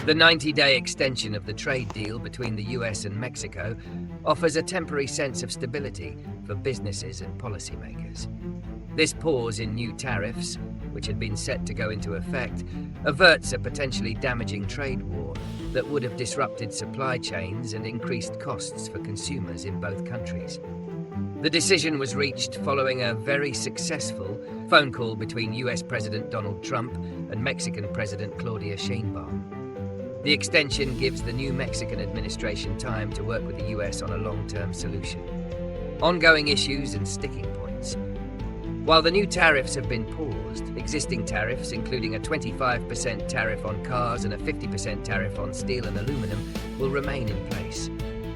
The 90-day extension of the trade deal between the US and Mexico offers a temporary sense of stability for businesses and policymakers. This pause in new tariffs, which had been set to go into effect, averts a potentially damaging trade war that would have disrupted supply chains and increased costs for consumers in both countries. The decision was reached following a very successful phone call between US President Donald Trump and Mexican President Claudia Sheinbaum. The extension gives the new Mexican administration time to work with the US on a long-term solution. Ongoing issues and sticking points. While the new tariffs have been paused, existing tariffs, including a 25% tariff on cars and a 50% tariff on steel and aluminum, will remain in place.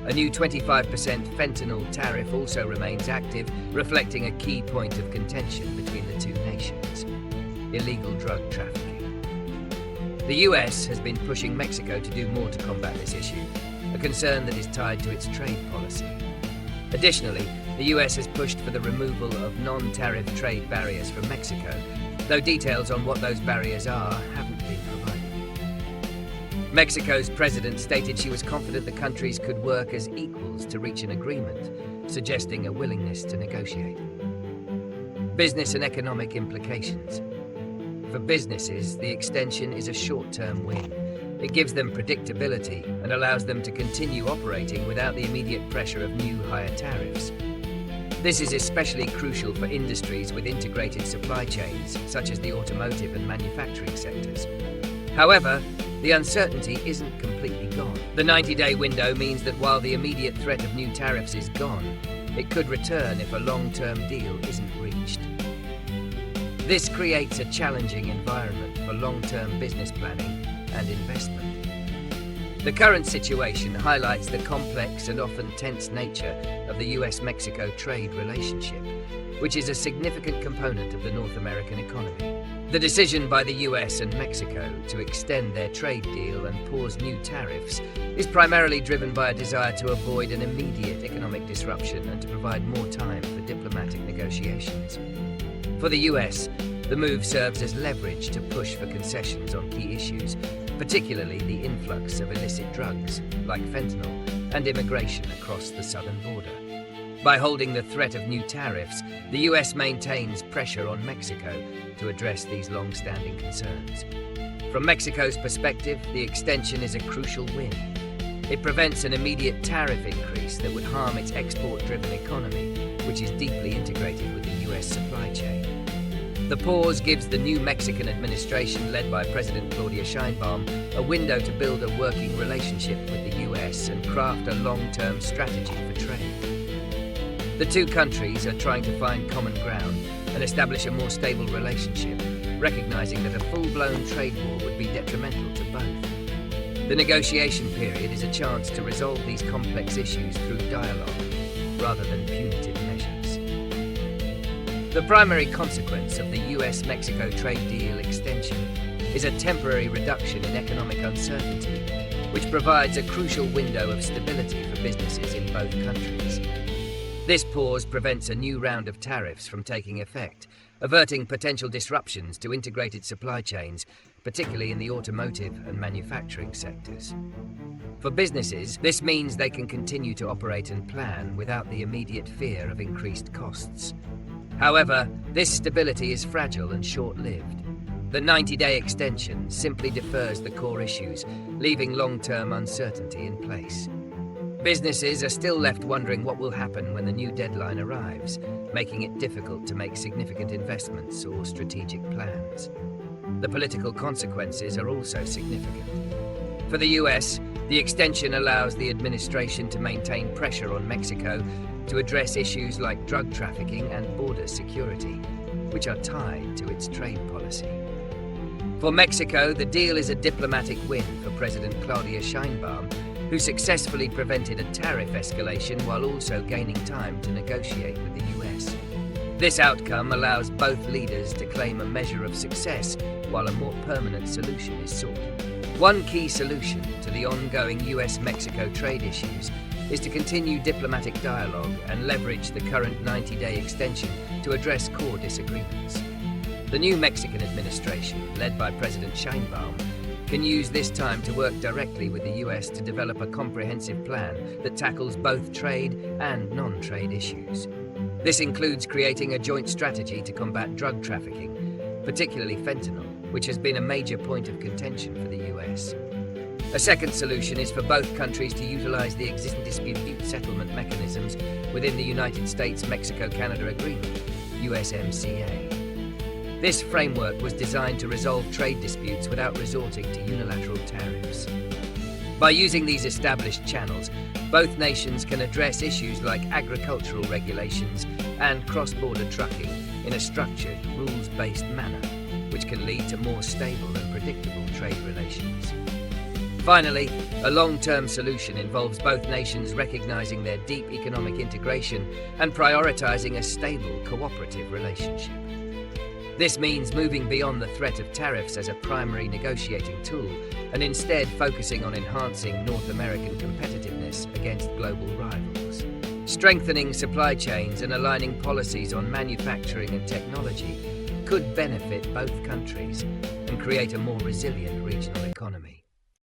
A new 25% fentanyl tariff also remains active, reflecting a key point of contention between the two nations: illegal drug trafficking. The US has been pushing Mexico to do more to combat this issue, a concern that is tied to its trade policy. Additionally, the US has pushed for the removal of non-tariff trade barriers from Mexico, though details on what those barriers are haven't been provided. Mexico's president stated she was confident the countries could work as equals to reach an agreement, suggesting a willingness to negotiate. Business and economic implications. For businesses, the extension is a short-term win. It gives them predictability and allows them to continue operating without the immediate pressure of new higher tariffs. This is especially crucial for industries with integrated supply chains, such as the automotive and manufacturing sectors. However, the uncertainty isn't completely gone. The 90-day window means that while the immediate threat of new tariffs is gone, it could return if a long-term deal isn't reached. This creates a challenging environment for long-term business planning and investment. The current situation highlights the complex and often tense nature of the US-Mexico trade relationship, which is a significant component of the North American economy. The decision by the US and Mexico to extend their trade deal and pause new tariffs is primarily driven by a desire to avoid an immediate economic disruption and to provide more time for diplomatic negotiations. For the US, the move serves as leverage to push for concessions on key issues, particularly the influx of illicit drugs, like fentanyl, and immigration across the southern border. By holding the threat of new tariffs, the US maintains pressure on Mexico to address these long-standing concerns. From Mexico's perspective, the extension is a crucial win. It prevents an immediate tariff increase that would harm its export-driven economy, which is deeply integrated with the US supply chain. The pause gives the new Mexican administration, led by President Claudia Sheinbaum, a window to build a working relationship with the US and craft a long-term strategy for trade. The two countries are trying to find common ground and establish a more stable relationship, recognizing that a full-blown trade war would be detrimental to both. The negotiation period is a chance to resolve these complex issues through dialogue, rather than punitive measures. The primary consequence of the US-Mexico trade deal extension is a temporary reduction in economic uncertainty, which provides a crucial window of stability for businesses in both countries. This pause prevents a new round of tariffs from taking effect, averting potential disruptions to integrated supply chains, particularly in the automotive and manufacturing sectors. For businesses, this means they can continue to operate and plan without the immediate fear of increased costs. However, this stability is fragile and short-lived. The 90-day extension simply defers the core issues, leaving long-term uncertainty in place. Businesses are still left wondering what will happen when the new deadline arrives, making it difficult to make significant investments or strategic plans. The political consequences are also significant. For the US, the extension allows the administration to maintain pressure on Mexico to address issues like drug trafficking and border security, which are tied to its trade policy. For Mexico, the deal is a diplomatic win for President Claudia Sheinbaum, who successfully prevented a tariff escalation while also gaining time to negotiate with the US. This outcome allows both leaders to claim a measure of success while a more permanent solution is sought. One key solution to the ongoing US-Mexico trade issues is to continue diplomatic dialogue and leverage the current 90-day extension to address core disagreements. The new Mexican administration, led by President Sheinbaum, can use this time to work directly with the US to develop a comprehensive plan that tackles both trade and non-trade issues. This includes creating a joint strategy to combat drug trafficking, particularly fentanyl, which has been a major point of contention for the US. A second solution is for both countries to utilize the existing dispute settlement mechanisms within the United States-Mexico-Canada Agreement, USMCA. This framework was designed to resolve trade disputes without resorting to unilateral tariffs. By using these established channels, both nations can address issues like agricultural regulations and cross-border trucking in a structured, rules-based manner, which can lead to more stable and predictable trade relations. Finally, a long-term solution involves both nations recognizing their deep economic integration and prioritizing a stable, cooperative relationship. This means moving beyond the threat of tariffs as a primary negotiating tool and instead focusing on enhancing North American competitiveness against global rivals. Strengthening supply chains and aligning policies on manufacturing and technology could benefit both countries and create a more resilient regional economy.